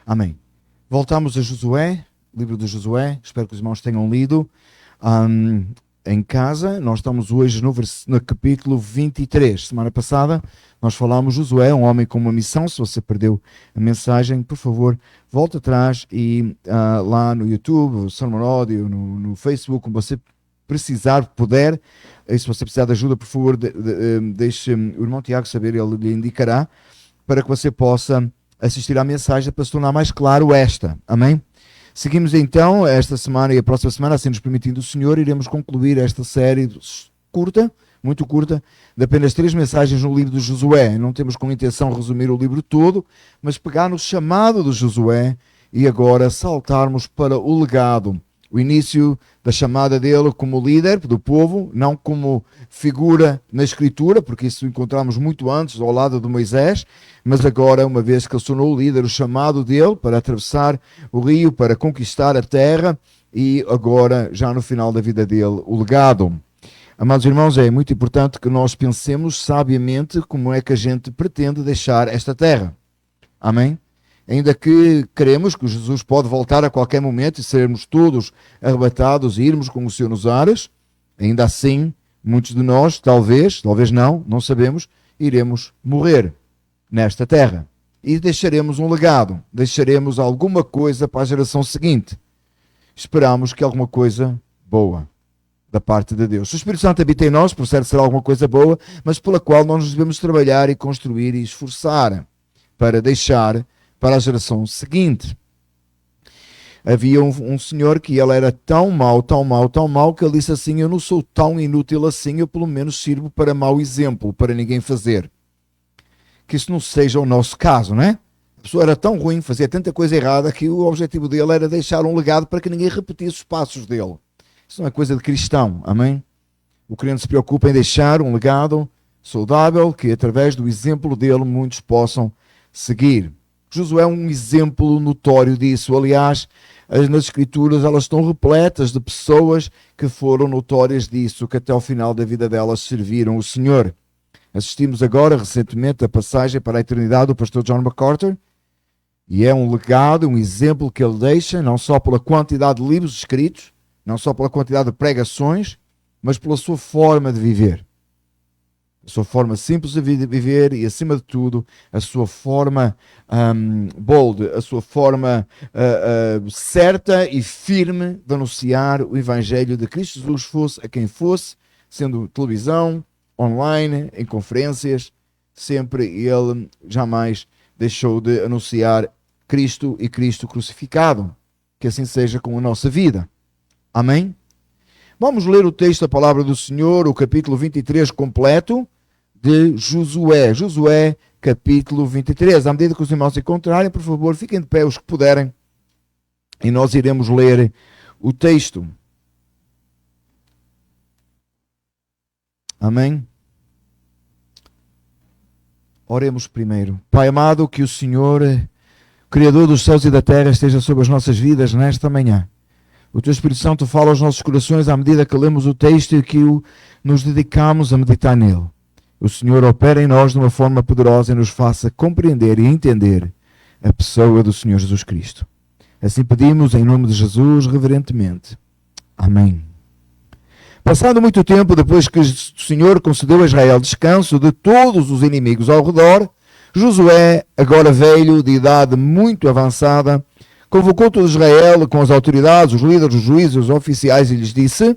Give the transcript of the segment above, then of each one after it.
Amém. Voltamos a Josué, livro de Josué. Espero que os irmãos tenham lido em casa. Nós estamos hoje no capítulo 23. Semana passada nós falámos Josué, um homem com uma missão. Se você perdeu a mensagem, por favor, volte atrás e lá no YouTube, Sermon Audio, no Facebook, como você precisar, puder. E se você precisar de ajuda, por favor, deixe o irmão Tiago saber, ele lhe indicará, para que você possa assistir à mensagem para se tornar mais claro esta. Amém? Seguimos então esta semana e a próxima semana, assim nos permitindo o Senhor, iremos concluir esta série curta, muito curta, de apenas 3 mensagens no livro de Josué. Não temos com intenção de resumir o livro todo, mas pegar no chamado de Josué e agora saltarmos para o legado. O início da chamada dele como líder do povo, não como figura na Escritura, porque isso encontramos muito antes, ao lado de Moisés, mas agora, uma vez que ele se tornou líder, o chamado dele para atravessar o rio, para conquistar a terra, e agora, já no final da vida dele, o legado. Amados irmãos, é muito importante que nós pensemos sabiamente como é que a gente pretende deixar esta terra. Amém? Ainda que queremos que Jesus pode voltar a qualquer momento e sermos todos arrebatados e irmos com o Senhor nos ares, ainda assim, muitos de nós, talvez não sabemos, iremos morrer nesta terra. E deixaremos um legado, deixaremos alguma coisa para a geração seguinte. Esperamos que alguma coisa boa da parte de Deus. O Espírito Santo habita em nós, por certo será alguma coisa boa, mas pela qual nós nos devemos trabalhar e construir e esforçar para deixar para a geração seguinte. Havia um senhor que ele era tão mau, que ele disse assim: eu não sou tão inútil assim, eu pelo menos sirvo para mau exemplo, para ninguém fazer. Que isso não seja o nosso caso, não é? A pessoa era tão ruim, fazia tanta coisa errada, que o objetivo dele era deixar um legado para que ninguém repetisse os passos dele. Isso não é coisa de cristão, amém? O crente se preocupa em deixar um legado saudável, que através do exemplo dele muitos possam seguir. Josué é um exemplo notório disso. Aliás, nas Escrituras elas estão repletas de pessoas que foram notórias disso, que até ao final da vida delas serviram o Senhor. Assistimos agora, recentemente, a passagem para a eternidade do pastor John MacArthur, e é um legado, um exemplo que ele deixa, não só pela quantidade de livros escritos, não só pela quantidade de pregações, mas pela sua forma de viver. A sua forma simples de viver e, acima de tudo, a sua forma bold, a sua forma certa e firme de anunciar o Evangelho de Cristo Jesus, fosse a quem fosse, sendo televisão, online, em conferências, sempre ele jamais deixou de anunciar Cristo e Cristo crucificado. Que assim seja com a nossa vida. Amém? Vamos ler o texto da palavra do Senhor, o capítulo 23 completo de Josué. Josué, capítulo 23. À medida que os irmãos se encontrarem, por favor, fiquem de pé os que puderem. E nós iremos ler o texto. Amém? Oremos primeiro. Pai amado, que o Senhor, Criador dos céus e da terra, esteja sobre as nossas vidas nesta manhã. O Teu Espírito Santo fala aos nossos corações à medida que lemos o texto e que nos dedicamos a meditar nele. O Senhor opera em nós de uma forma poderosa e nos faça compreender e entender a pessoa do Senhor Jesus Cristo. Assim pedimos em nome de Jesus, reverentemente. Amém. Passado muito tempo, depois que o Senhor concedeu a Israel descanso de todos os inimigos ao redor, Josué, agora velho, de idade muito avançada, convocou todo Israel com as autoridades, os líderes, os juízes, os oficiais e lhes disse: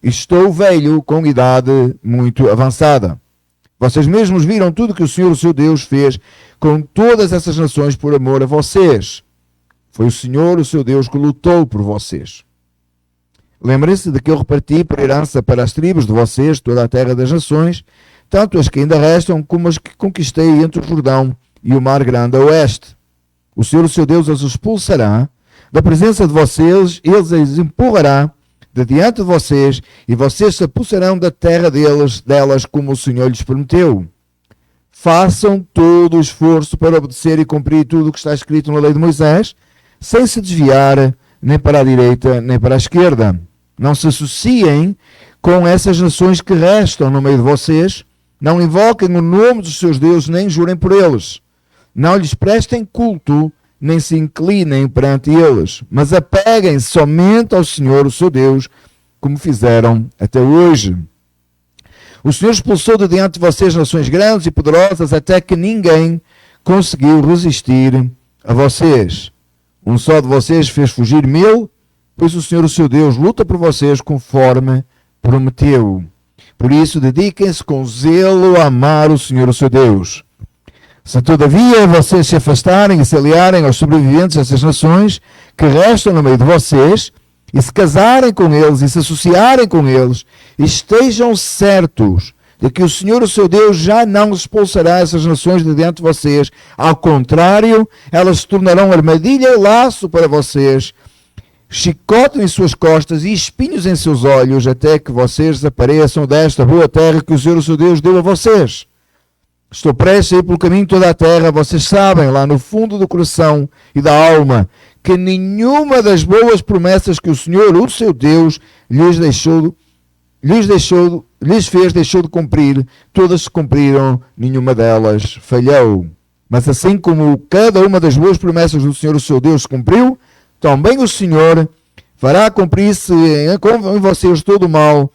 estou velho com idade muito avançada. Vocês mesmos viram tudo que o Senhor, o seu Deus, fez com todas essas nações por amor a vocês. Foi o Senhor, o seu Deus, que lutou por vocês. Lembrem-se de que eu reparti por herança para as tribos de vocês toda a terra das nações, tanto as que ainda restam como as que conquistei entre o Jordão e o Mar Grande a oeste. O Senhor, o seu Deus, os expulsará da presença de vocês, eles as empurrará de diante de vocês, e vocês se apossarão da terra delas, como o Senhor lhes prometeu. Façam todo o esforço para obedecer e cumprir tudo o que está escrito na lei de Moisés, sem se desviar nem para a direita nem para a esquerda. Não se associem com essas nações que restam no meio de vocês, não invoquem o nome dos seus deuses, nem jurem por eles. Não lhes prestem culto, nem se inclinem perante eles, mas apeguem-se somente ao Senhor, o seu Deus, como fizeram até hoje. O Senhor expulsou de diante de vocês nações grandes e poderosas, até que ninguém conseguiu resistir a vocês. Um só de vocês fez fugir 1000, pois o Senhor, o seu Deus, luta por vocês conforme prometeu. Por isso, dediquem-se com zelo a amar o Senhor, o seu Deus. Se todavia vocês se afastarem e se aliarem aos sobreviventes dessas nações que restam no meio de vocês, e se casarem com eles e se associarem com eles, estejam certos de que o Senhor, o seu Deus, já não expulsará essas nações de diante de vocês. Ao contrário, elas se tornarão armadilha e laço para vocês, chicote em suas costas e espinhos em seus olhos, até que vocês desapareçam desta boa terra que o Senhor, o seu Deus, deu a vocês. Estou prestes a ir pelo caminho de toda a terra. Vocês sabem, lá no fundo do coração e da alma, que nenhuma das boas promessas que o Senhor, o seu Deus, lhes fez, deixou de cumprir. Todas se cumpriram, nenhuma delas falhou. Mas assim como cada uma das boas promessas do Senhor, o seu Deus, se cumpriu, também o Senhor fará cumprir-se em vocês todo o mal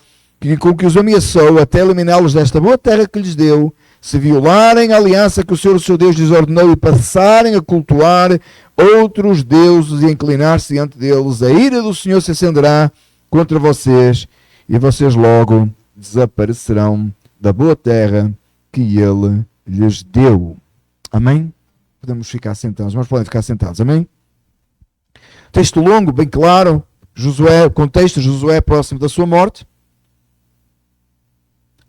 com que os ameaçou, até eliminá-los desta boa terra que lhes deu, se violarem a aliança que o Senhor, o seu Deus, lhes ordenou e passarem a cultuar outros deuses e inclinar-se diante deles. A ira do Senhor se acenderá contra vocês e vocês logo desaparecerão da boa terra que ele lhes deu. Amém? Podemos ficar sentados, mas podem ficar sentados. Amém? Texto longo, bem claro. Josué, contexto, Josué próximo da sua morte.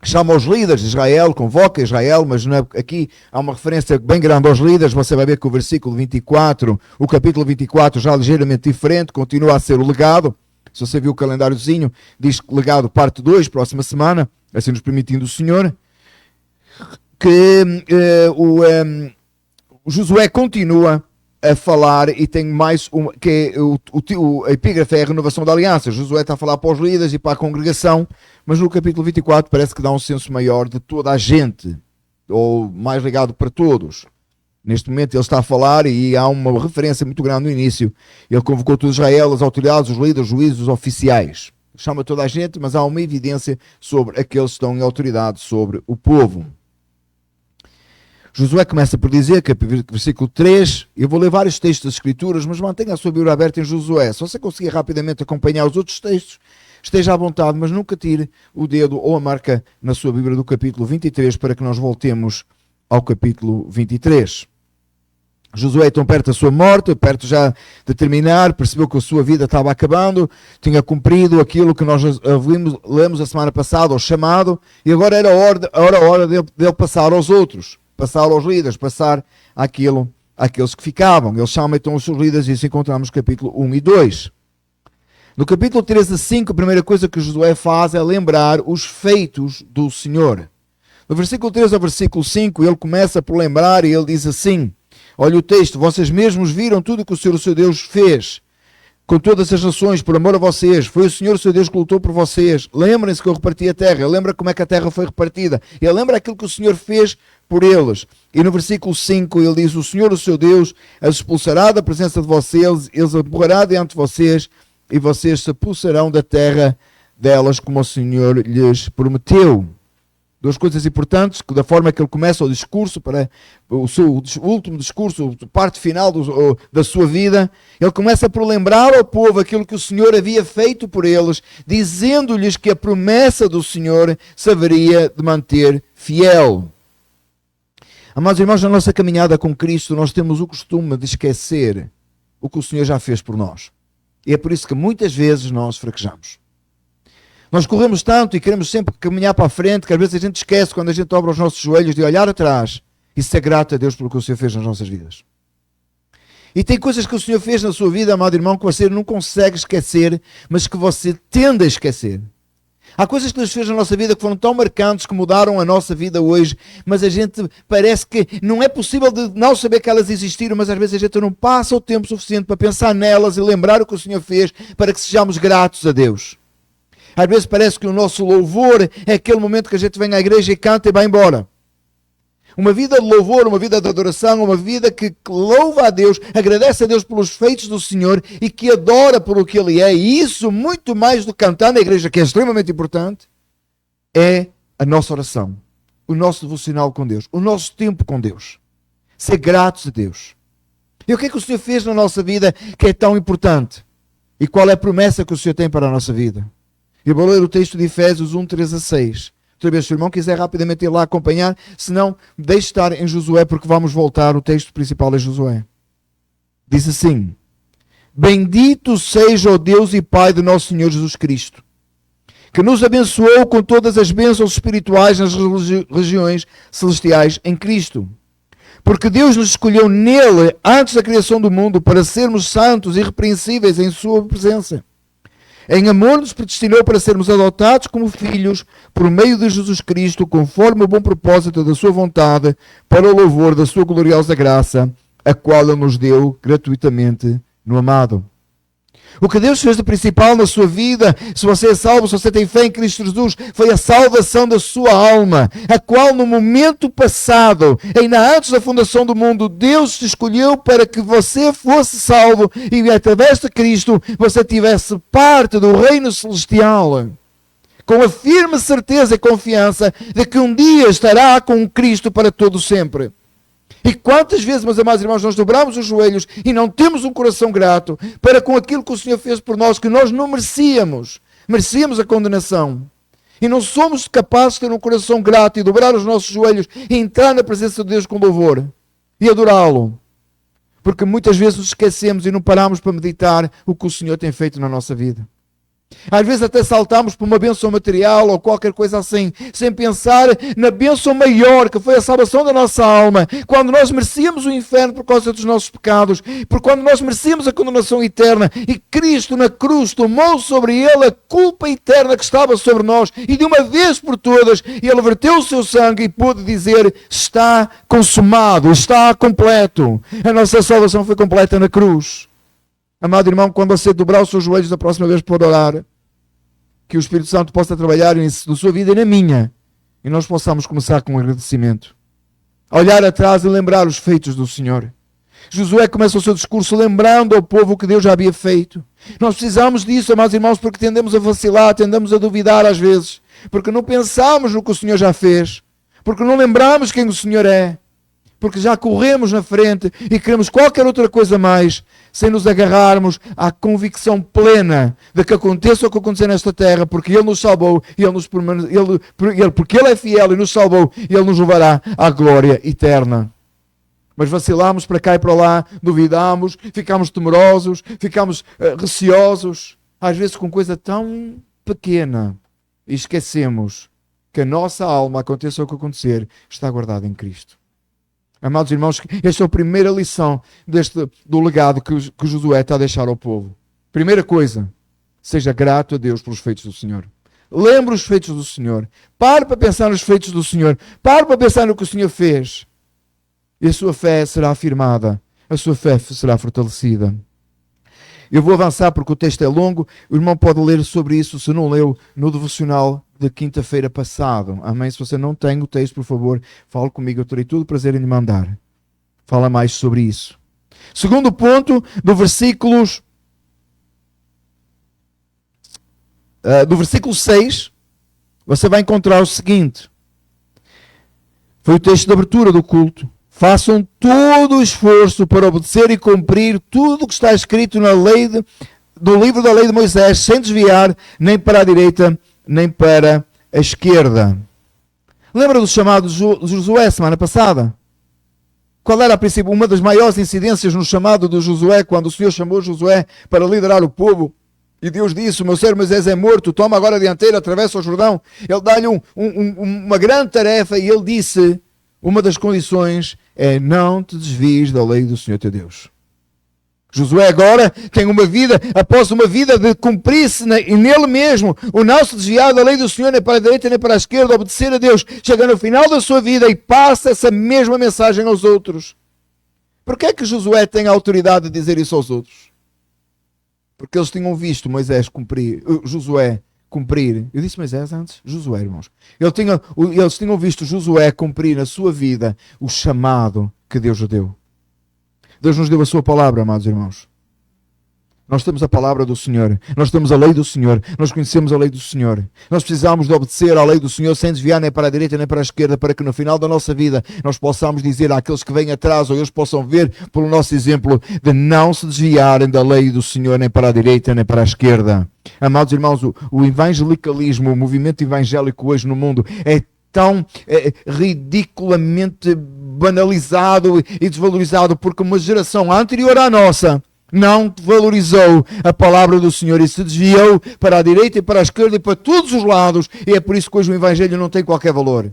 Chama os líderes de Israel, convoca Israel, mas não é, aqui há uma referência bem grande aos líderes. Você vai ver que o versículo 24, o capítulo 24, já ligeiramente diferente, continua a ser o legado. Se você viu o calendáriozinho, diz legado parte 2, próxima semana, assim nos permitindo o Senhor, que o Josué continua a falar e tem mais que a epígrafe é a renovação da aliança. Josué está a falar para os líderes e para a congregação, mas no capítulo 24 parece que dá um senso maior de toda a gente, ou mais ligado para todos. Neste momento ele está a falar e há uma referência muito grande no início. Ele convocou todo Israel, as autoridades, os líderes, os juízes, os oficiais. Chama toda a gente, mas há uma evidência sobre aqueles que estão em autoridade sobre o povo. Josué começa por dizer, que versículo 3, eu vou ler vários textos das Escrituras, mas mantenha a sua Bíblia aberta em Josué. Se você conseguir rapidamente acompanhar os outros textos, esteja à vontade, mas nunca tire o dedo ou a marca na sua Bíblia do capítulo 23 para que nós voltemos ao capítulo 23. Josué então perto da sua morte, perto já de terminar, percebeu que a sua vida estava acabando, tinha cumprido aquilo que nós lemos a semana passada, o chamado, e agora era a hora dele passar aos outros, passar aos líderes, passar àqueles que ficavam. Ele chama então os seus líderes e isso encontramos no capítulo 1 e 2. No capítulo 3 a 5, a primeira coisa que Josué faz é lembrar os feitos do Senhor. No versículo 3 ao versículo 5, ele começa por lembrar e ele diz assim, olha o texto, vocês mesmos viram tudo o que o Senhor, o seu Deus, fez com todas as nações, por amor a vocês. Foi o Senhor, o seu Deus, que lutou por vocês. Lembrem-se que eu reparti a terra. Lembra como é que a terra foi repartida. Ele lembra aquilo que o Senhor fez por eles. E no versículo 5 ele diz, o Senhor, o seu Deus, as expulsará da presença de vocês, eles abborrará diante de vocês, e vocês se expulsarão da terra delas, como o Senhor lhes prometeu. Duas coisas importantes, que da forma que ele começa o discurso, para o seu último discurso, a parte final da sua vida, ele começa por lembrar ao povo aquilo que o Senhor havia feito por eles, dizendo-lhes que a promessa do Senhor se haveria de manter fiel. Amados irmãos, na nossa caminhada com Cristo, nós temos o costume de esquecer o que o Senhor já fez por nós. E é por isso que muitas vezes nós fraquejamos. Nós corremos tanto e queremos sempre caminhar para a frente, que às vezes a gente esquece, quando a gente dobra os nossos joelhos, de olhar atrás e ser grato a Deus pelo que o Senhor fez nas nossas vidas. E tem coisas que o Senhor fez na sua vida, amado irmão, que você não consegue esquecer, mas que você tende a esquecer. Há coisas que Deus fez na nossa vida que foram tão marcantes, que mudaram a nossa vida hoje, mas a gente parece que não é possível de não saber que elas existiram, mas às vezes a gente não passa o tempo suficiente para pensar nelas e lembrar o que o Senhor fez para que sejamos gratos a Deus. Às vezes parece que o nosso louvor é aquele momento que a gente vem à igreja e canta e vai embora. Uma vida de louvor, uma vida de adoração, uma vida que louva a Deus, agradece a Deus pelos feitos do Senhor e que adora por o que Ele é. E isso, muito mais do que cantar na igreja, que é extremamente importante, é a nossa oração, o nosso devocional com Deus, o nosso tempo com Deus. Ser gratos a Deus. E o que é que o Senhor fez na nossa vida que é tão importante? E qual é a promessa que o Senhor tem para a nossa vida? Eu vou ler o texto de Efésios 1, 3 a 6. Outra vez, se o irmão quiser rapidamente ir lá acompanhar, se não, deixe estar em Josué, porque vamos voltar, o texto principal é Josué. Diz assim: Bendito seja o Deus e Pai de nosso Senhor Jesus Cristo, que nos abençoou com todas as bênçãos espirituais nas regiões celestiais em Cristo. Porque Deus nos escolheu nele, antes da criação do mundo, para sermos santos e irrepreensíveis em sua presença. Em amor nos predestinou para sermos adotados como filhos por meio de Jesus Cristo, conforme o bom propósito da sua vontade, para o louvor da sua gloriosa graça, a qual Ele nos deu gratuitamente no amado. O que Deus fez de principal na sua vida, se você é salvo, se você tem fé em Cristo Jesus, foi a salvação da sua alma, a qual no momento passado, ainda antes da fundação do mundo, Deus te escolheu para que você fosse salvo e através de Cristo você tivesse parte do reino celestial, com a firme certeza e confiança de que um dia estará com Cristo para todo sempre. E quantas vezes, meus amados irmãos, nós dobramos os joelhos e não temos um coração grato para com aquilo que o Senhor fez por nós, que nós não merecíamos. Merecíamos a condenação. E não somos capazes de ter um coração grato e dobrar os nossos joelhos e entrar na presença de Deus com louvor e adorá-lo. Porque muitas vezes nos esquecemos e não paramos para meditar o que o Senhor tem feito na nossa vida. Às vezes até saltamos por uma bênção material ou qualquer coisa assim, sem pensar na bênção maior que foi a salvação da nossa alma, quando nós merecíamos o inferno por causa dos nossos pecados, por quando nós merecíamos a condenação eterna, e Cristo na cruz tomou sobre Ele a culpa eterna que estava sobre nós, e de uma vez por todas Ele verteu o seu sangue e pôde dizer: está consumado, está completo. A nossa salvação foi completa na cruz. Amado irmão, quando você dobrar os seus joelhos da próxima vez por orar, que o Espírito Santo possa trabalhar na sua vida e na minha, e nós possamos começar com um agradecimento. Olhar atrás e lembrar os feitos do Senhor. Josué começa o seu discurso lembrando ao povo o que Deus já havia feito. Nós precisamos disso, amados irmãos, porque tendemos a vacilar, tendemos a duvidar às vezes, porque não pensamos no que o Senhor já fez, porque não lembramos quem o Senhor é, porque já corremos na frente e queremos qualquer outra coisa mais, sem nos agarrarmos à convicção plena de que aconteça o que acontecer nesta terra, porque Ele nos salvou, porque Ele é fiel e nos salvou, e Ele nos levará à glória eterna. Mas vacilamos para cá e para lá, duvidamos, ficamos temerosos, ficamos receosos, às vezes com coisa tão pequena, e esquecemos que a nossa alma, aconteça o que acontecer, está guardada em Cristo. Amados irmãos, esta é a primeira lição do legado que Josué está a deixar ao povo. Primeira coisa, seja grato a Deus pelos feitos do Senhor. Lembre os feitos do Senhor. Pare para pensar nos feitos do Senhor. Pare para pensar no que o Senhor fez. E a sua fé será afirmada. A sua fé será fortalecida. Eu vou avançar porque o texto é longo. O irmão pode ler sobre isso, se não leu, no devocional de quinta-feira passada. Amém? Se você não tem o texto, por favor, fale comigo. Eu terei todo o prazer em lhe mandar. Fala mais sobre isso. Segundo ponto, do versículo 6, você vai encontrar o seguinte. Foi o texto de abertura do culto. Façam todo o esforço para obedecer e cumprir tudo o que está escrito na lei do livro da lei de Moisés, sem desviar nem para a direita, nem para a esquerda. Lembra do chamado de Josué semana passada? Qual era a princípio uma das maiores incidências no chamado de Josué, quando o Senhor chamou Josué para liderar o povo? E Deus disse: o meu servo Moisés é morto, toma agora a dianteira, atravessa o Jordão. Ele dá-lhe uma grande tarefa e ele disse: uma das condições é não te desvies da lei do Senhor teu Deus. Josué agora tem uma vida, após uma vida de cumprir-se nele mesmo, o não se desviar da lei do Senhor nem para a direita nem para a esquerda, obedecer a Deus, chega no final da sua vida e passa essa mesma mensagem aos outros. Por que é que Josué tem a autoridade de dizer isso aos outros? Porque eles tinham visto Josué cumprir. Eu disse Moisés antes? Josué, irmãos. Eles tinham visto Josué cumprir na sua vida o chamado que Deus lhe deu. Deus nos deu a sua palavra, amados irmãos. Nós temos a palavra do Senhor, nós temos a lei do Senhor, nós conhecemos a lei do Senhor. Nós precisamos de obedecer à lei do Senhor sem desviar nem para a direita nem para a esquerda, para que no final da nossa vida nós possamos dizer àqueles que vêm atrás, ou eles possam ver pelo nosso exemplo, de não se desviarem da lei do Senhor nem para a direita nem para a esquerda. Amados irmãos, o evangelicalismo, o movimento evangélico hoje no mundo é tão ridiculamente banalizado e desvalorizado, porque uma geração anterior à nossa não valorizou a palavra do Senhor e se desviou para a direita e para a esquerda e para todos os lados, e é por isso que hoje o Evangelho não tem qualquer valor.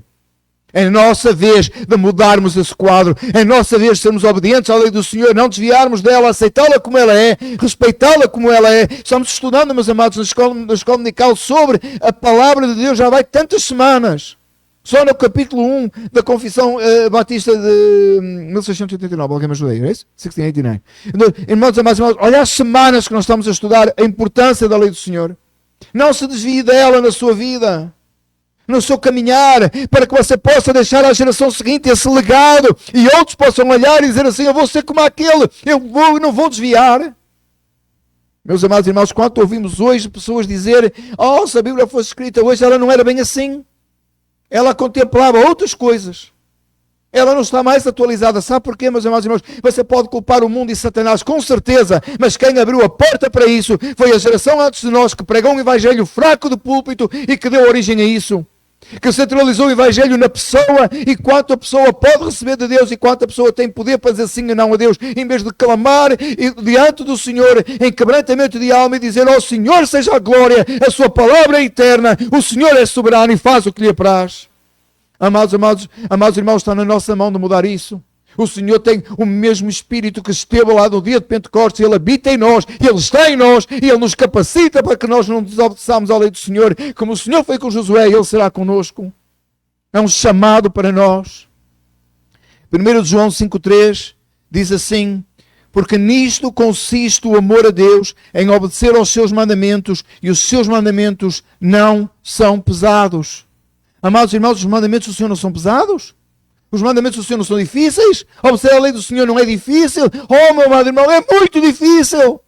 É nossa vez de mudarmos esse quadro, é nossa vez de sermos obedientes à lei do Senhor, não desviarmos dela, aceitá-la como ela é, respeitá-la como ela é. Estamos estudando, meus amados, na escola dominical sobre a palavra de Deus, já vai tantas semanas. Só no capítulo 1 da Confissão Batista de 1689, alguém me ajuda aí, é isso? 1689. Irmãos, amados, olha as semanas que nós estamos a estudar a importância da lei do Senhor. Não se desvie dela na sua vida, no seu caminhar, para que você possa deixar à geração seguinte esse legado e outros possam olhar e dizer assim: eu vou ser como aquele, não vou desviar. Meus amados irmãos, quando ouvimos hoje pessoas dizer: oh, se a Bíblia fosse escrita hoje, ela não era bem assim. Ela contemplava outras coisas. Ela não está mais atualizada. Sabe porquê, meus amados irmãos? Você pode culpar o mundo e Satanás, com certeza, mas quem abriu a porta para isso foi a geração antes de nós, que pregou um evangelho fraco do púlpito e que deu origem a isso. Que centralizou o Evangelho na pessoa e quanto a pessoa pode receber de Deus e quanto a pessoa tem poder para dizer sim e não a Deus, em vez de clamar diante do Senhor em quebrantamento de alma e dizer: ó Senhor seja a glória, a sua palavra é eterna, o Senhor é soberano e faz o que lhe apraz. Amados irmãos, está na nossa mão de mudar isso. O Senhor tem o mesmo Espírito que esteve lá no dia de Pentecostes, Ele habita em nós, Ele está em nós, e Ele nos capacita para que nós não desobedeçamos à lei do Senhor. Como o Senhor foi com Josué, Ele será conosco. É um chamado para nós. 1 João 5,3 diz assim: porque nisto consiste o amor a Deus, em obedecer aos seus mandamentos, e os seus mandamentos não são pesados. Amados irmãos, os mandamentos do Senhor não são pesados? Os mandamentos do Senhor não são difíceis? Obedecer à lei do Senhor não é difícil? Oh, meu amado irmão, é muito difícil.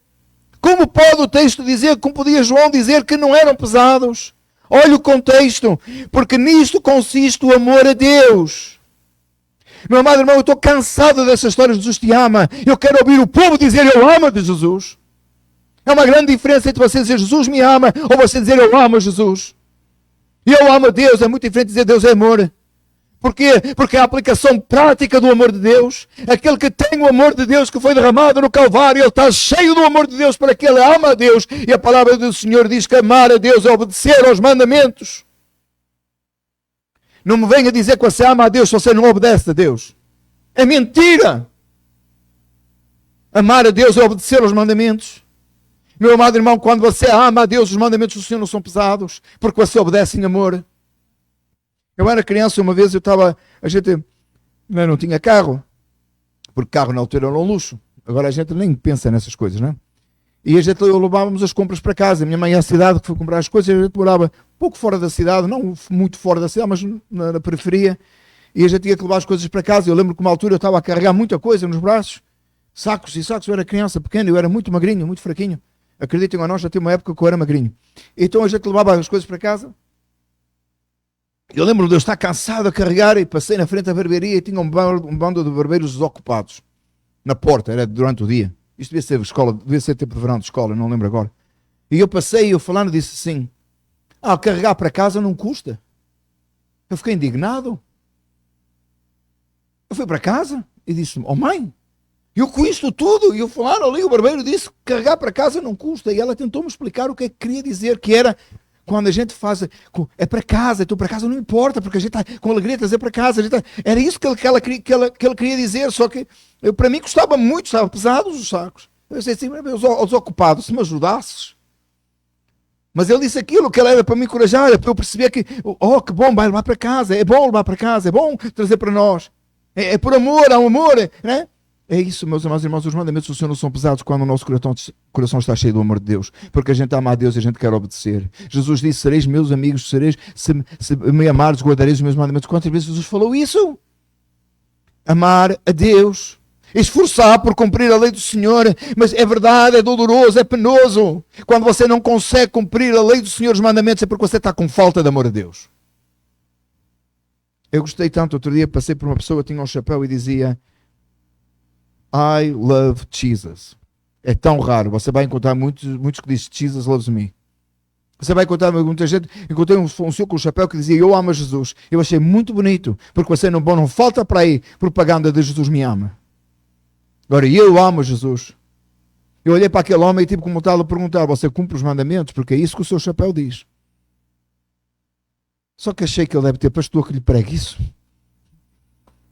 Como pode o texto dizer, como podia João dizer que não eram pesados? Olha o contexto. Porque nisto consiste o amor a Deus. Meu amado irmão, eu estou cansado dessa história de Jesus te ama. Eu quero ouvir o povo dizer: eu amo de Jesus. É uma grande diferença entre você dizer Jesus me ama ou você dizer eu amo Jesus. E eu amo a Deus, é muito diferente dizer Deus é amor. Porquê? Porque é a aplicação prática do amor de Deus. Aquele que tem o amor de Deus que foi derramado no Calvário, ele está cheio do amor de Deus para que ele ama a Deus. E a palavra do Senhor diz que amar a Deus é obedecer aos mandamentos. Não me venha dizer que você ama a Deus se você não obedece a Deus. É mentira. Amar a Deus é obedecer aos mandamentos. Meu amado irmão, quando você ama a Deus, os mandamentos do Senhor não são pesados, porque você obedece em amor. Eu era criança, uma vez a gente não tinha carro, porque carro na altura era um luxo. Agora a gente nem pensa nessas coisas, não é? E a gente levávamos as compras para casa. A minha mãe ia à cidade que foi comprar as coisas, a gente morava um pouco fora da cidade, não muito fora da cidade, mas na periferia. E a gente tinha que levar as coisas para casa. Eu lembro que uma altura eu estava a carregar muita coisa nos braços, sacos e sacos. Eu era criança pequena, eu era muito magrinho, muito fraquinho. Acreditem ou não, já tinha uma época que eu era magrinho. Então a gente levava as coisas para casa. Eu lembro de eu estar cansado a carregar e passei na frente da barbearia e tinha um bando de barbeiros desocupados na porta, era durante o dia. Isto devia ser escola, devia ser tempo de verão de escola, não lembro agora. E eu passei e eu falando disse assim: carregar para casa não custa. Eu fiquei indignado. Eu fui para casa e disse: oh mãe, eu com isto tudo, e eu falando ali, o barbeiro disse que carregar para casa não custa. E ela tentou-me explicar o que é que queria dizer, que era quando a gente faz, é para casa, então para casa não importa, porque a gente está com alegria de trazer para casa. Era isso que ele queria dizer, só que para mim custava muito, estavam pesados os sacos. Eu disse assim: os ocupados, se me ajudasses. Mas ele disse aquilo que ela era para me encorajar, para eu perceber que, que bom, vai levar para casa, é bom levar para casa, é bom trazer para nós. É por amor, há um amor, né? É isso, meus amados irmãos, os mandamentos do Senhor não são pesados quando o nosso coração está cheio do amor de Deus, porque a gente ama a Deus e a gente quer obedecer. Jesus disse, sereis meus amigos, se me amares, guardareis os meus mandamentos. Quantas vezes Jesus falou isso? Amar a Deus, esforçar por cumprir a lei do Senhor, mas é verdade, é doloroso, é penoso. Quando você não consegue cumprir a lei do Senhor, os mandamentos, é porque você está com falta de amor a Deus. Eu gostei tanto, outro dia passei por uma pessoa, tinha um chapéu e dizia I love Jesus. É tão raro, você vai encontrar muitos que dizem Jesus loves me. Você vai encontrar muita gente. Encontrei um senhor com um chapéu que dizia eu amo Jesus. Eu achei muito bonito, porque você não falta para aí propaganda de Jesus me ama. Agora eu amo Jesus. Eu olhei para aquele homem e tive como tal a perguntar, você cumpre os mandamentos? Porque é isso que o seu chapéu diz. Só que achei que ele deve ter pastor que lhe pregue isso.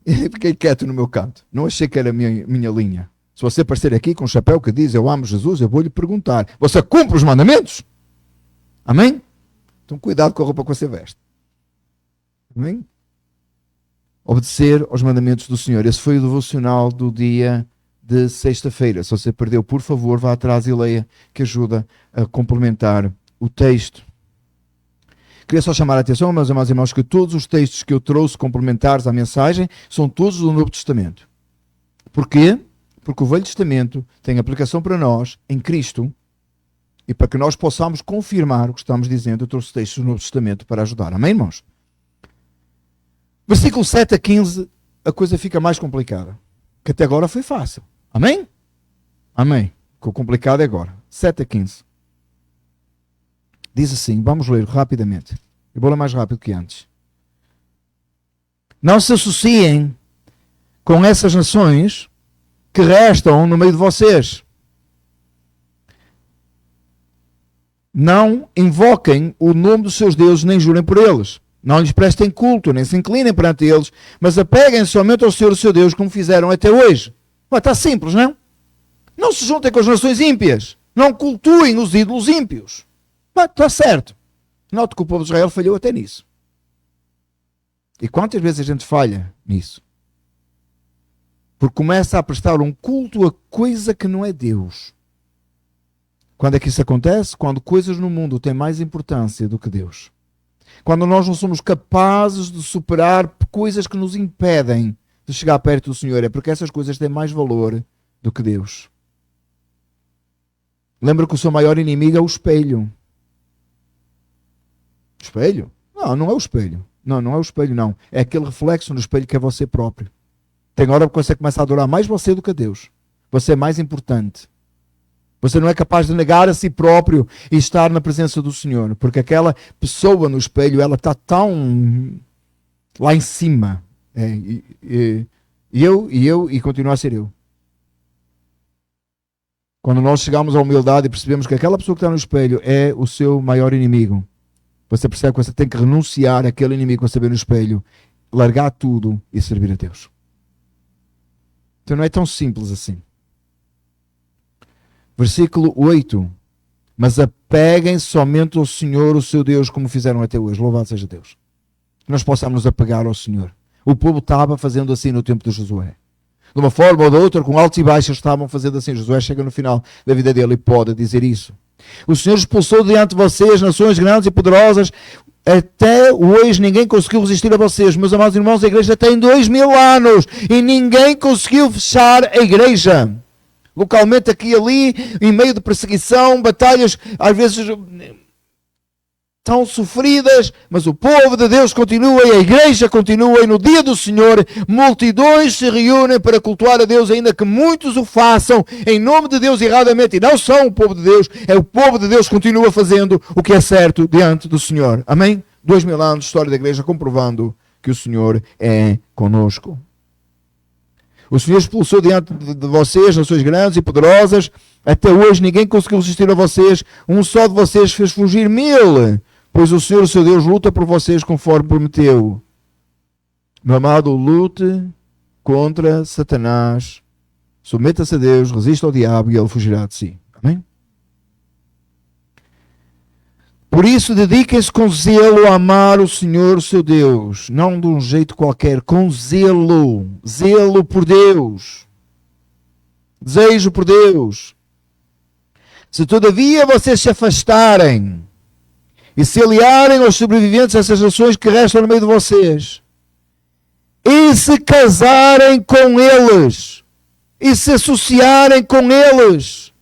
E fiquei quieto no meu canto. Não achei que era a minha linha. Se você aparecer aqui com um chapéu que diz eu amo Jesus, eu vou lhe perguntar, você cumpre os mandamentos? Amém? Então cuidado com a roupa que você veste. Amém? Obedecer aos mandamentos do Senhor. Esse foi o devocional do dia de sexta-feira. Se você perdeu, por favor, vá atrás e leia, que ajuda a complementar o texto. Queria só chamar a atenção, meus amados irmãos, que todos os textos que eu trouxe complementares à mensagem são todos do Novo Testamento. Porquê? Porque o Velho Testamento tem aplicação para nós em Cristo e para que nós possamos confirmar o que estamos dizendo, eu trouxe textos do Novo Testamento para ajudar. Amém, irmãos? Versículo 7 a 15, a coisa fica mais complicada. Que até agora foi fácil. Amém? Amém. O complicado é agora. 7 a 15. Diz assim, vamos ler rapidamente. Eu vou ler mais rápido que antes. Não se associem com essas nações que restam no meio de vocês. Não invoquem o nome dos seus deuses, nem jurem por eles. Não lhes prestem culto, nem se inclinem perante eles, mas apeguem somente ao Senhor, o seu Deus, como fizeram até hoje. Está simples, não? Não se juntem com as nações ímpias. Não cultuem os ídolos ímpios. Está certo. Note que o povo de Israel falhou até nisso. E quantas vezes a gente falha nisso? Porque começa a prestar um culto a coisa que não é Deus. Quando é que isso acontece? Quando coisas no mundo têm mais importância do que Deus. Quando nós não somos capazes de superar coisas que nos impedem de chegar perto do Senhor. É porque essas coisas têm mais valor do que Deus. Lembra que o seu maior inimigo é o espelho. Espelho? Não é o espelho. Não é o espelho, não. É aquele reflexo no espelho que é você próprio. Tem hora que você começa a adorar mais você do que a Deus. Você é mais importante. Você não é capaz de negar a si próprio e estar na presença do Senhor. Porque aquela pessoa no espelho, ela está tão lá em cima. E continua a ser eu. Quando nós chegamos à humildade e percebemos que aquela pessoa que está no espelho é o seu maior inimigo, você percebe que você tem que renunciar àquele inimigo que você vê no espelho, largar tudo e servir a Deus. Então não é tão simples assim. Versículo 8. Mas apeguem somente ao Senhor, o seu Deus, como fizeram até hoje. Louvado seja Deus. Que nós possamos nos apegar ao Senhor. O povo estava fazendo assim no tempo de Josué. De uma forma ou de outra, com altos e baixos, estavam fazendo assim. Josué chega no final da vida dele e pode dizer isso. O Senhor expulsou diante de vocês nações grandes e poderosas. Até hoje ninguém conseguiu resistir a vocês. Meus amados irmãos, a igreja tem 2000 anos e ninguém conseguiu fechar a igreja. Localmente aqui e ali, em meio de perseguição, batalhas, às vezes tão sofridas, mas o povo de Deus continua e a igreja continua, e no dia do Senhor multidões se reúnem para cultuar a Deus, ainda que muitos o façam em nome de Deus erradamente, e não são o povo de Deus, é o povo de Deus que continua fazendo o que é certo diante do Senhor. Amém? 2000 anos de história da igreja comprovando que o Senhor é conosco. O Senhor expulsou diante de vocês nações grandes e poderosas. Até hoje ninguém conseguiu resistir a vocês. Um só de vocês fez fugir 1000. Pois o Senhor, o seu Deus, luta por vocês conforme prometeu. Meu amado, lute contra Satanás. Submeta-se a Deus, resista ao diabo e ele fugirá de si. Amém? Por isso, dediquem-se com zelo a amar o Senhor, o seu Deus. Não de um jeito qualquer, com zelo. Zelo por Deus. desejo por Deus. Se todavia vocês se afastarem e se aliarem aos sobreviventes dessas nações que restam no meio de vocês, e se casarem com eles, e se associarem com eles,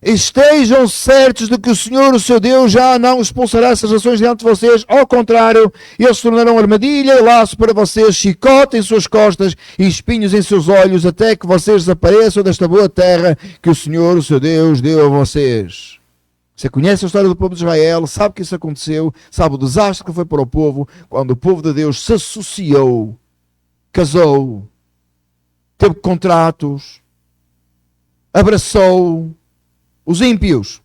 estejam certos de que o Senhor, o seu Deus, já não expulsará essas nações diante de vocês. Ao contrário, eles se tornarão armadilha e laço para vocês, chicote em suas costas e espinhos em seus olhos, até que vocês desapareçam desta boa terra que o Senhor, o seu Deus, deu a vocês. Você conhece a história do povo de Israel, sabe que isso aconteceu, sabe o desastre que foi para o povo, quando o povo de Deus se associou, casou, teve contratos, abraçou os ímpios.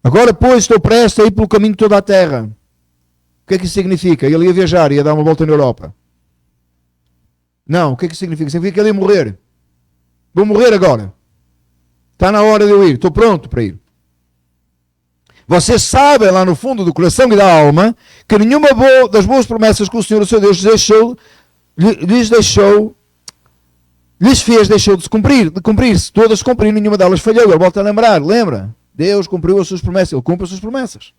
Agora, pois, estou prestes a ir pelo caminho de toda a terra. O que é que isso significa? Ele ia viajar, ia dar uma volta na Europa. Não, o que é que isso significa? Significa que ele ia morrer. Vou morrer agora. Está na hora de eu ir. Estou pronto para ir. Vocês sabem lá no fundo do coração e da alma que nenhuma das boas promessas que o Senhor, o seu Deus, lhes fez, deixou de cumprir-se. Todas cumpriram, nenhuma delas falhou. Ele volta a lembrar, lembra? Deus cumpriu as suas promessas, Ele cumpre as suas promessas.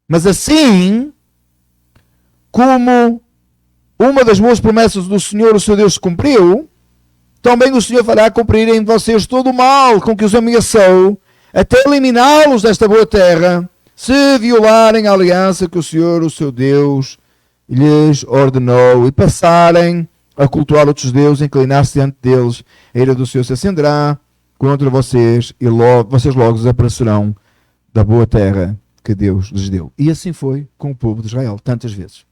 Mas assim, como uma das boas promessas do Senhor, o seu Deus, se cumpriu, também o Senhor fará cumprir em vocês todo o mal com que os ameaçou, até eliminá-los desta boa terra, se violarem a aliança que o Senhor, o seu Deus, lhes ordenou e passarem a cultuar outros deuses, inclinar-se diante deles, a ira do Senhor se acenderá contra vocês e vocês logo desaparecerão da boa terra que Deus lhes deu. E assim foi com o povo de Israel, tantas vezes.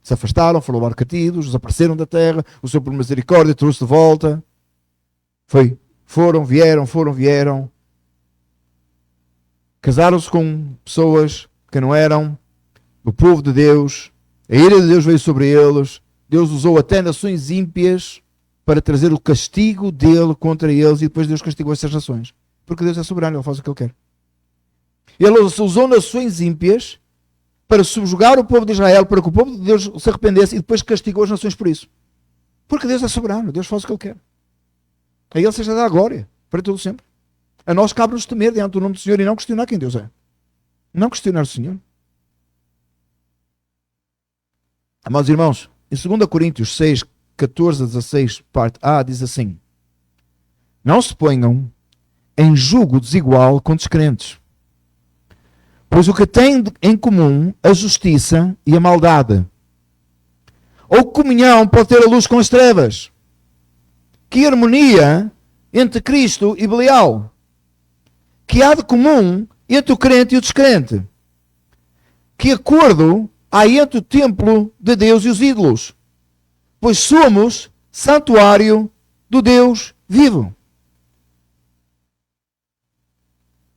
Se afastaram, foram abarcatidos, desapareceram da terra, o Senhor por misericórdia trouxe de volta. Foram, vieram. Casaram-se com pessoas que não eram do povo de Deus. A ira de Deus veio sobre eles. Deus usou até nações ímpias para trazer o castigo dele contra eles, e depois Deus castigou essas nações. Porque Deus é soberano, Ele faz o que Ele quer. Ele usou nações ímpias para subjugar o povo de Israel, para que o povo de Deus se arrependesse, e depois castigou as nações por isso. Porque Deus é soberano, Deus faz o que Ele quer. A Ele seja dada a glória, para todo sempre. A nós cabe-nos temer diante do nome do Senhor e não questionar quem Deus é. Não questionar o Senhor. Amados irmãos, em 2 Coríntios 6, 14 a 16, parte A, diz assim: não se ponham em julgo desigual com descrentes, pois o que tem em comum a justiça e a maldade, ou comunhão pode ter a luz com as trevas? Que harmonia entre Cristo e Belial? Que há de comum entre o crente e o descrente? Que acordo há entre o templo de Deus e os ídolos? Pois somos santuário do Deus vivo.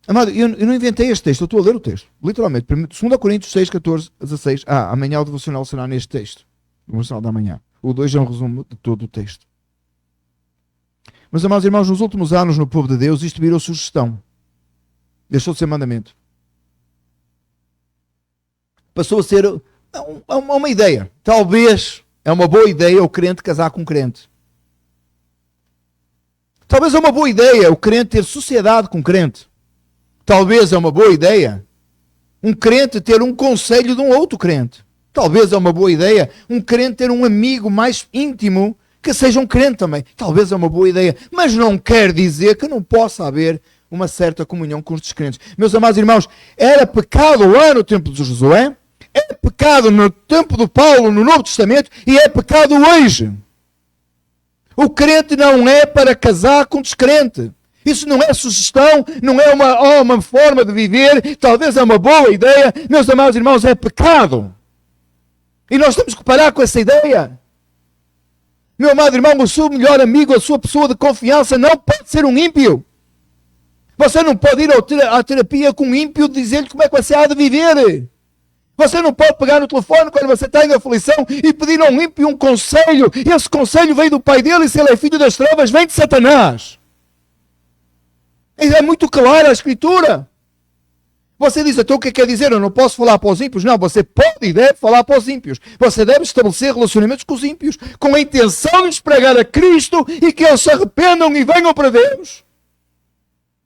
Amado, eu não inventei este texto, eu estou a ler o texto, literalmente. 2 Coríntios 6, 14 a 16. Amanhã o devocional será neste texto. O devocional da manhã. O 2 é um resumo de todo o texto. Mas, amados irmãos, nos últimos anos no povo de Deus, isto virou sugestão. Deixou de ser mandamento. Passou a ser uma ideia. Talvez é uma boa ideia o crente casar com um crente. Talvez é uma boa ideia o crente ter sociedade com um crente. Talvez é uma boa ideia um crente ter um conselho de um outro crente. Talvez é uma boa ideia um crente ter um amigo mais íntimo que seja um crente também. Talvez é uma boa ideia, mas não quer dizer que não possa haver uma certa comunhão com os descrentes. Meus amados irmãos, era pecado lá no tempo de Josué, é pecado no tempo do Paulo no Novo Testamento e é pecado hoje. O crente não é para casar com descrente. Isso não é sugestão, não é uma forma de viver, talvez é uma boa ideia. Meus amados irmãos, é pecado. E nós temos que parar com essa ideia. Meu amado irmão, o seu melhor amigo, a sua pessoa de confiança não pode ser um ímpio. Você não pode ir à terapia com um ímpio e dizer-lhe como é que você há de viver. Você não pode pegar no telefone quando você está em aflição e pedir a um ímpio um conselho. Esse conselho vem do pai dele e se ele é filho das trevas, vem de Satanás. É muito clara a Escritura. Você diz, então o que quer dizer? Eu não posso falar para os ímpios? Não, você pode e deve falar para os ímpios. Você deve estabelecer relacionamentos com os ímpios, com a intenção de lhes pregar a Cristo e que eles se arrependam e venham para Deus.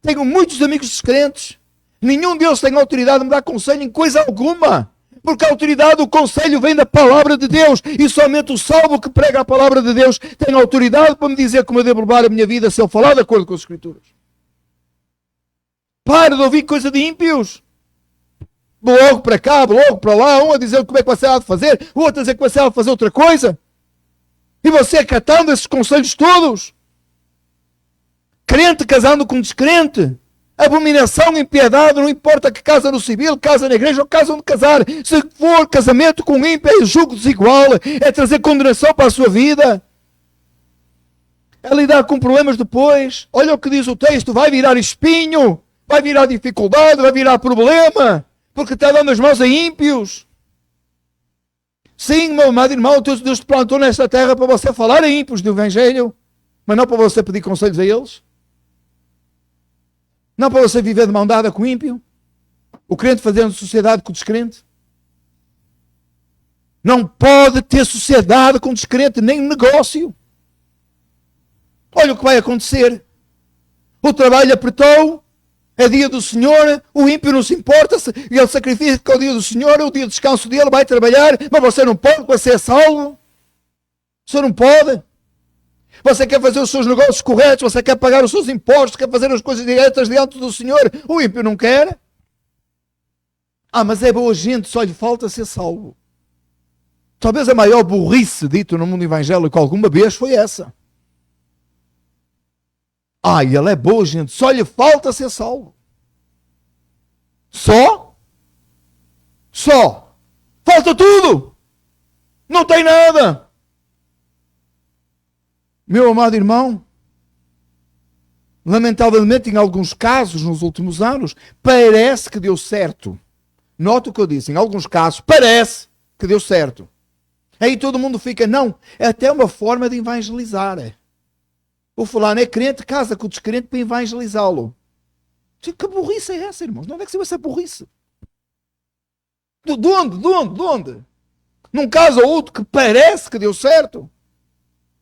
Tenho muitos amigos descrentes. Nenhum deles tem autoridade de me dar conselho em coisa alguma. Porque a autoridade do conselho vem da palavra de Deus. E somente o salvo que prega a palavra de Deus tem autoridade para me dizer como eu devo levar a minha vida se eu falar de acordo com as Escrituras. Pare de ouvir coisa de ímpios. Logo para cá, logo para lá, um a dizer como é que você há de fazer, o outro a dizer que você há de fazer outra coisa. E você acatando esses conselhos todos. Crente casando com descrente. Abominação, impiedade, não importa que casa no civil, casa na igreja ou casa onde casar. Se for casamento com ímpio, é julgo desigual, é trazer condenação para a sua vida. É lidar com problemas depois. Olha o que diz o texto, vai virar espinho. Vai virar dificuldade, vai virar problema, porque está dando as mãos a ímpios. Sim, meu amado irmão, Deus te plantou nesta terra para você falar a ímpios do Evangelho, mas não para você pedir conselhos a eles. Não para você viver de mão dada com o ímpio. O crente fazendo sociedade com o descrente. Não pode ter sociedade com o descrente, nem negócio. Olha o que vai acontecer. O trabalho apertou. É dia do Senhor, o ímpio não se importa, ele sacrifica o dia do Senhor, é o dia de descanso dele, vai trabalhar, mas você não pode, você é salvo. Você não pode. Você quer fazer os seus negócios corretos, você quer pagar os seus impostos, quer fazer as coisas diretas diante do Senhor, o ímpio não quer. Ah, mas é boa gente, só lhe falta ser salvo. Talvez a maior burrice dito no mundo evangélico alguma vez foi essa. Ah, ele é boa gente, só lhe falta ser salvo. Só? Só. Falta tudo. Não tem nada. Meu amado irmão, lamentavelmente em alguns casos nos últimos anos, parece que deu certo. Nota o que eu disse, em alguns casos parece que deu certo. Aí todo mundo fica, não, é até uma forma de evangelizar. O fulano é crente, casa com o descrente para evangelizá-lo. Que burrice é essa, irmãos? De onde é que se vai essa burrice? De onde? Num caso ou outro que parece que deu certo.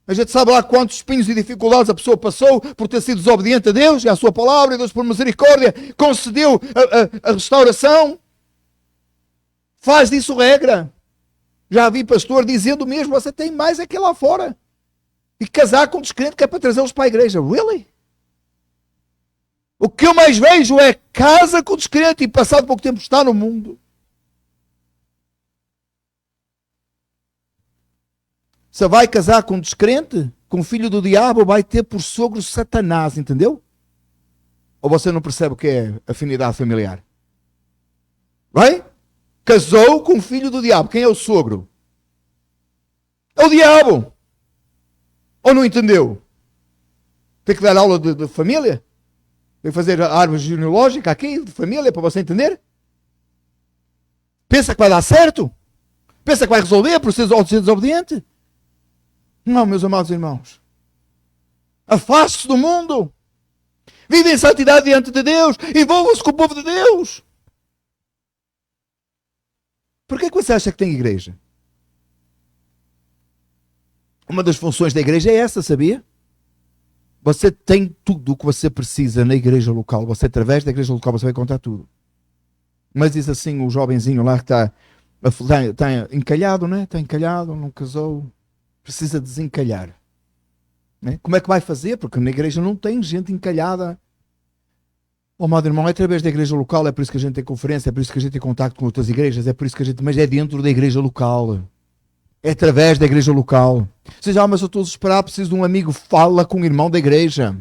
A gente sabe lá quantos espinhos e dificuldades a pessoa passou por ter sido desobediente a Deus e à sua palavra, e Deus por misericórdia concedeu a restauração. Faz disso regra. Já vi pastor dizendo mesmo, você tem mais aqui lá fora. E casar com descrente que é para trazê-los para a igreja. Really? O que eu mais vejo é casa com descrente e passado pouco tempo está no mundo. Se vai casar com descrente, com filho do diabo, vai ter por sogro Satanás, entendeu? Ou você não percebe o que é afinidade familiar? Vai? Casou com filho do diabo. Quem é o sogro? É o diabo. Ou não entendeu? Tem que dar aula de família? Tem que fazer a árvore genealógica aqui, de família, para você entender? Pensa que vai dar certo? Pensa que vai resolver por ser desobediente? Não, meus amados irmãos. Afaste-se do mundo. Vive em santidade diante de Deus. Envolva-se com o povo de Deus. Por que você acha que tem igreja? Uma das funções da igreja é essa, sabia? Você tem tudo o que você precisa na igreja local. Você, através da igreja local, você vai encontrar tudo. Mas diz assim, o jovenzinho lá que está encalhado, né? Está encalhado, não casou. Precisa desencalhar. Né? Como é que vai fazer? Porque na igreja não tem gente encalhada. Oh, amado irmão, é através da igreja local, é por isso que a gente tem conferência, é por isso que a gente tem contato com outras igrejas, é por isso que a gente... Mas é dentro da igreja local. É através da igreja local. Você diz, mas eu estou desesperado, preciso de um amigo. Fala com o irmão da igreja.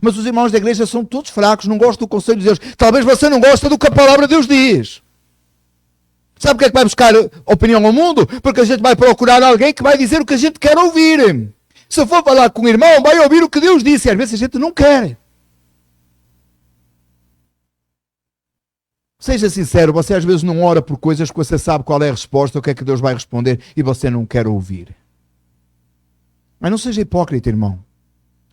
Mas os irmãos da igreja são todos fracos, não gostam do conselho de Deus. Talvez você não goste do que a palavra de Deus diz. Sabe o que é que vai buscar opinião ao mundo? Porque a gente vai procurar alguém que vai dizer o que a gente quer ouvir. Se for falar com o irmão, vai ouvir o que Deus disse. E às vezes a gente não quer. Seja sincero, você às vezes não ora por coisas que você sabe qual é a resposta, o que é que Deus vai responder e você não quer ouvir. Mas não seja hipócrita, irmão.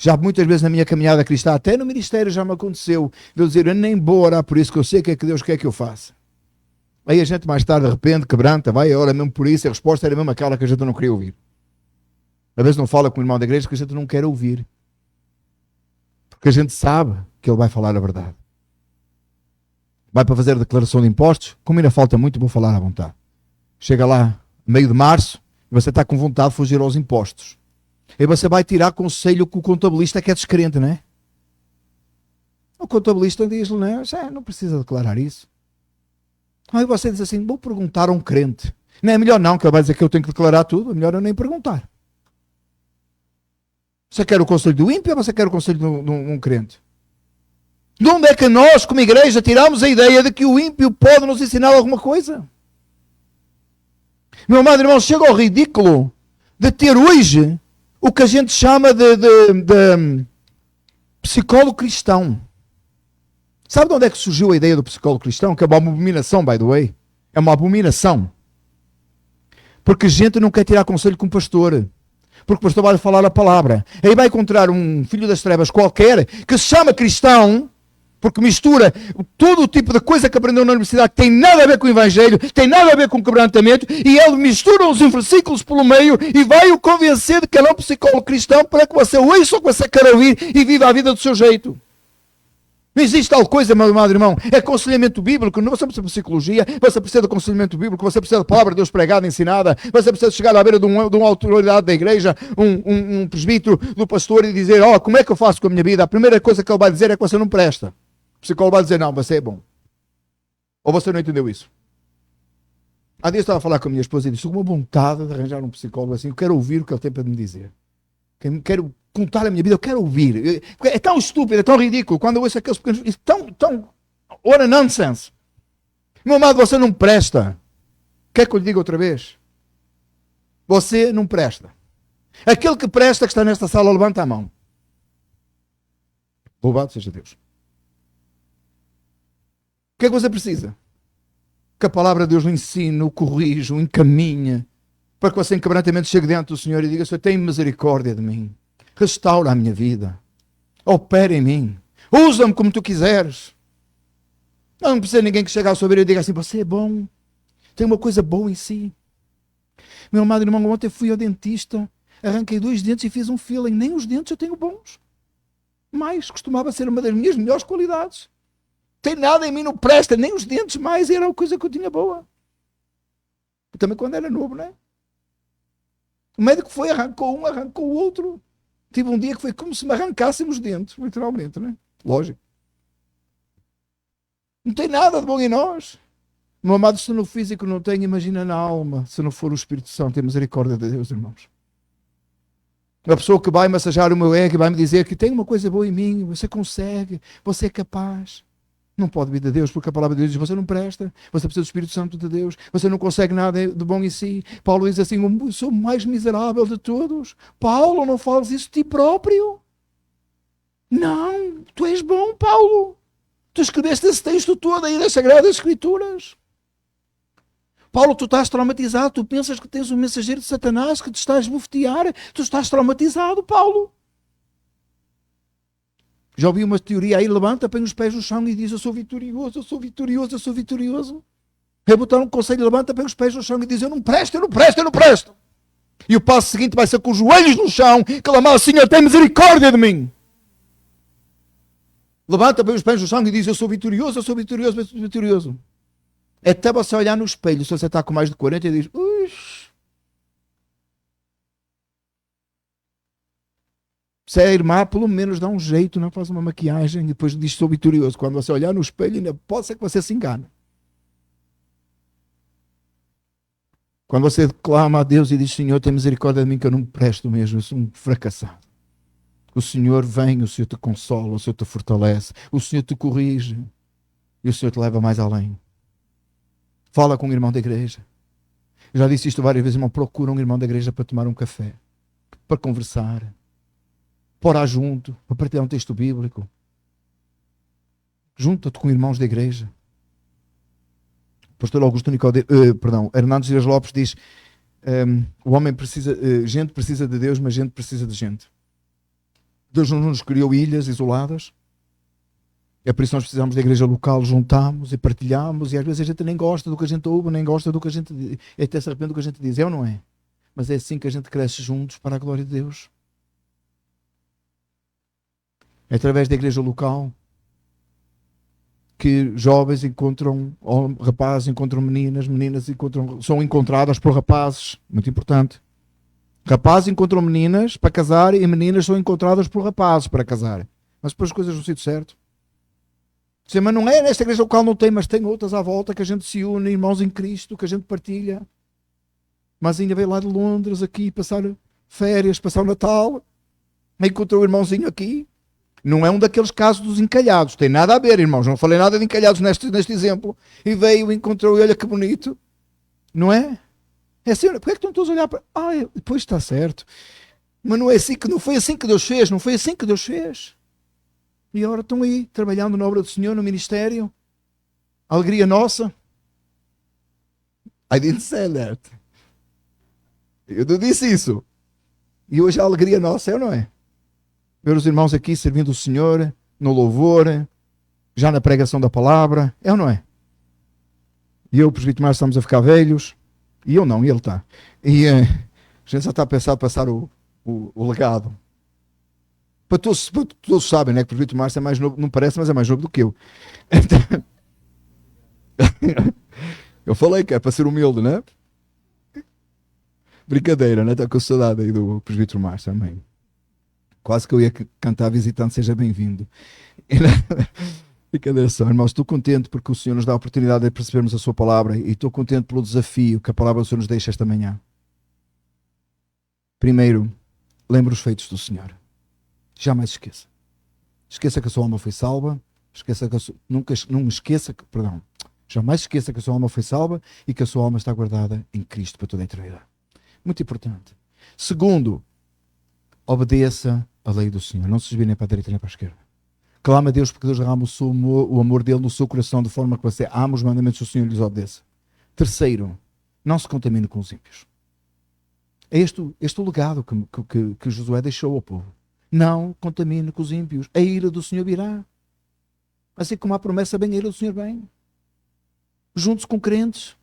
Já muitas vezes na minha caminhada cristã, até no ministério já me aconteceu, de eu dizer, eu nem vou orar por isso, que eu sei o que é que Deus quer que eu faça. Aí a gente mais tarde, de repente, quebranta, vai e ora mesmo por isso, a resposta era mesmo aquela que a gente não queria ouvir. Às vezes não fala com o irmão da igreja que a gente não quer ouvir. Porque a gente sabe que ele vai falar a verdade. Vai para fazer a declaração de impostos, como ainda falta muito, vou falar à vontade. Chega lá, meio de março, e você está com vontade de fugir aos impostos. E você vai tirar conselho com o contabilista que é descrente, não é? O contabilista diz-lhe, não precisa declarar isso. Aí você diz assim, vou perguntar a um crente. Não é melhor não, que ele vai dizer que eu tenho que declarar tudo, é melhor eu nem perguntar. Você quer o conselho do ímpio ou você quer o conselho de um crente? De onde é que nós, como igreja, tiramos a ideia de que o ímpio pode nos ensinar alguma coisa? Meu amado irmão, chega ao ridículo de ter hoje o que a gente chama de psicólogo cristão. Sabe de onde é que surgiu a ideia do psicólogo cristão? Que é uma abominação, by the way. É uma abominação. Porque gente não quer tirar conselho com o pastor. Porque o pastor vai falar a palavra. Aí vai encontrar um filho das trevas qualquer que se chama cristão, porque mistura todo o tipo de coisa que aprendeu na universidade, que tem nada a ver com o evangelho, tem nada a ver com o quebrantamento, e ele mistura os versículos pelo meio e vai o convencer de que ele é um psicólogo cristão para que você ouça o que você quer ouvir e viva a vida do seu jeito. Não existe tal coisa, meu amado irmão. É aconselhamento bíblico. Não você precisa de psicologia, você precisa de aconselhamento bíblico, você precisa da palavra de Deus pregada, ensinada, você precisa chegar à beira de uma autoridade da igreja, um presbítero, do pastor, e dizer, como é que eu faço com a minha vida? A primeira coisa que ele vai dizer é que você não presta. O psicólogo vai dizer, não, você é bom. Ou você não entendeu isso? Há dias estava a falar com a minha esposa e disse, uma vontade de arranjar um psicólogo assim, eu quero ouvir o que ele tem para me dizer. Quero contar a minha vida, eu quero ouvir. É tão estúpido, é tão ridículo, quando eu ouço aqueles pequenos, tão, what a nonsense. Meu amado, você não presta. Quer que eu lhe diga outra vez? Você não presta. Aquele que presta, que está nesta sala, levanta a mão. Louvado seja Deus. O que é que você precisa? Que a palavra de Deus o ensine, o corrija, o encaminha, para que você em quebrantamento chegue diante do Senhor e diga, Senhor, tem misericórdia de mim. Restaura a minha vida. Opera em mim. Usa-me como tu quiseres. Não precisa ninguém que chegue ao seu e diga assim, você é bom. Tem uma coisa boa em si. Meu amado irmão, ontem fui ao dentista, arranquei 2 dentes e fiz um filling. Nem os dentes eu tenho bons. Mas costumava ser uma das minhas melhores qualidades. Tem nada em mim, não presta, nem os dentes mais, era a coisa que eu tinha boa. Também quando era novo, não é? O médico foi, arrancou um, arrancou o outro. Tive um dia que foi como se me arrancassem os dentes, literalmente, não é? Lógico. Não tem nada de bom em nós. Meu amado, se no físico não tem, imagina na alma, se não for o Espírito Santo, tem misericórdia de Deus, irmãos. A pessoa que vai massajar o meu ego e vai me dizer que tem uma coisa boa em mim, você consegue, você é capaz. Não pode vir de Deus, porque a palavra de Deus diz, você não presta, você precisa do Espírito Santo de Deus, você não consegue nada de bom em si. Paulo diz assim, eu sou o mais miserável de todos. Paulo, não falas isso de ti próprio. Não, tu és bom, Paulo. Tu escreveste esse texto todo aí das Sagradas Escrituras. Paulo, tu estás traumatizado, tu pensas que tens um mensageiro de Satanás que te está a esbofetear, tu estás traumatizado, Paulo. Já ouvi uma teoria aí, levanta, põe os pés no chão e diz, eu sou vitorioso, eu sou vitorioso, eu sou vitorioso. Vai botar um conselho, levanta, põe os pés no chão e diz, eu não presto, eu não presto, eu não presto. E o passo seguinte vai ser com os joelhos no chão, clamar, Senhor, tem misericórdia de mim. Levanta, põe os pés no chão e diz, eu sou vitorioso, eu sou vitorioso, eu sou vitorioso. É até você olhar no espelho, se você está com mais de 40 e diz, uix. Se é irmã, pelo menos dá um jeito, não faz uma maquiagem e depois diz sou vitorioso. Quando você olhar no espelho, ainda pode ser que você se engane. Quando você clama a Deus e diz, Senhor, tem misericórdia de mim que eu não presto mesmo, eu sou um fracassado. O Senhor vem, o Senhor te consola, o Senhor te fortalece, o Senhor te corrige e o Senhor te leva mais além. Fala com um irmão da igreja. Eu já disse isto várias vezes, irmão, procura um irmão da igreja para tomar um café, para conversar. Para orar junto, para partilhar um texto bíblico. Junta-te com irmãos da igreja. O pastor Augusto Hernandes Dias Lopes diz, o homem precisa, gente precisa de Deus, mas gente precisa de gente. Deus não nos criou ilhas isoladas. É por isso que nós precisamos da igreja local, juntamos e partilhamos, e às vezes a gente nem gosta do que a gente ouve, nem gosta do que a gente diz, até se arrepende do que a gente diz, é ou não é? Mas é assim que a gente cresce juntos para a glória de Deus. É através da igreja local que jovens encontram, ou rapazes encontram meninas, meninas são encontradas por rapazes, muito importante. Rapazes encontram meninas para casar e meninas são encontradas por rapazes para casar. Mas depois as coisas no sítio certo. Mas não é nesta igreja local, não tem, mas tem outras à volta que a gente se une, irmãos em Cristo, que a gente partilha. Mas ainda veio lá de Londres aqui passar férias, passar o Natal, encontrou o irmãozinho aqui. Não é um daqueles casos dos encalhados, tem nada a ver, irmãos, não falei nada de encalhados neste exemplo. E veio, encontrou, e olha que bonito, não é? É assim, porque é que estão todos a olhar para... depois está certo. Mas não é assim que, não foi assim que Deus fez, não foi assim que Deus fez. E agora estão aí, trabalhando na obra do Senhor, no ministério. Alegria nossa. I didn't say that. Eu não disse isso. E hoje a alegria nossa é ou não é? Ver os irmãos aqui servindo o Senhor, no louvor, já na pregação da palavra, é ou não é? E eu e o presbítero Márcio estamos a ficar velhos, e eu não, e ele está. E a gente só está a pensar passar o legado. Para todos sabem, né, que o presbítero Márcio é mais novo, não parece, mas é mais novo do que eu. Eu falei que é para ser humilde, né? Brincadeira, né? Está com saudade aí do presbítero Márcio, amém. Quase que eu ia cantar visitante, seja bem-vindo. Brincadeira só, irmãos, estou contente porque o Senhor nos dá a oportunidade de percebermos a sua palavra e estou contente pelo desafio que a palavra do Senhor nos deixa esta manhã. Primeiro, lembre os feitos do Senhor. Jamais esqueça. Esqueça que a sua alma foi salva. Jamais esqueça que a sua alma foi salva e que a sua alma está guardada em Cristo para toda a eternidade. Muito importante. Segundo, obedeça a lei do Senhor. Não se desvie nem para a direita nem para a esquerda. Clama a Deus porque Deus derrama o amor dele no seu coração de forma que você ama os mandamentos do Senhor e lhes obedeça. Terceiro, não se contamine com os ímpios. É este o legado que Josué deixou ao povo. Não contamine com os ímpios. A ira do Senhor virá. Assim como há promessa, bem a ira do Senhor vem. Junte-se com crentes.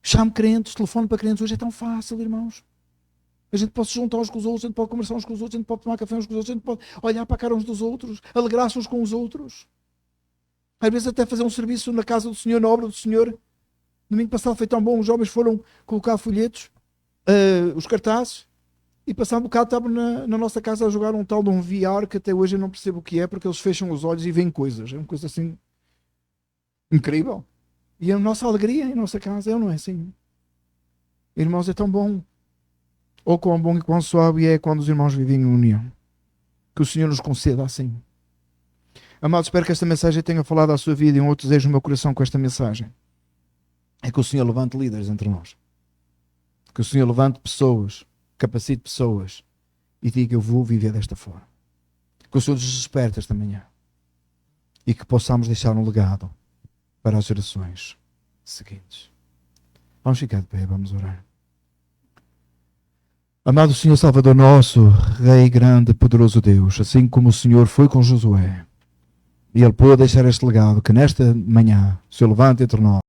Chame crentes. Telefone para crentes. Hoje é tão fácil, irmãos. A gente pode se juntar uns com os outros, a gente pode conversar uns com os outros, a gente pode tomar café uns com os outros, a gente pode olhar para a cara uns dos outros, alegrar-se uns com os outros. Às vezes até fazer um serviço na casa do Senhor, na obra do Senhor. Domingo passado foi tão bom, os jovens foram colocar folhetos, os cartazes, e passado um bocado estavam na nossa casa a jogar um tal de um VR que até hoje eu não percebo o que é, porque eles fecham os olhos e veem coisas. É uma coisa assim incrível. E a nossa alegria em nossa casa é ou não é assim? Irmãos, é tão bom. Ou quão bom e quão suave é quando os irmãos vivem em união. Que o Senhor nos conceda assim. Amados, espero que esta mensagem tenha falado à sua vida e um outro desejo no meu coração com esta mensagem. É que o Senhor levante líderes entre nós. Que o Senhor levante pessoas, capacite pessoas e diga: eu vou viver desta forma. Que o Senhor nos desperte esta manhã e que possamos deixar um legado para as gerações seguintes. Vamos ficar de pé, vamos orar. Amado Senhor Salvador nosso, Rei grande e poderoso Deus, assim como o Senhor foi com Josué, e ele pôde deixar este legado, que nesta manhã se levante entre nós.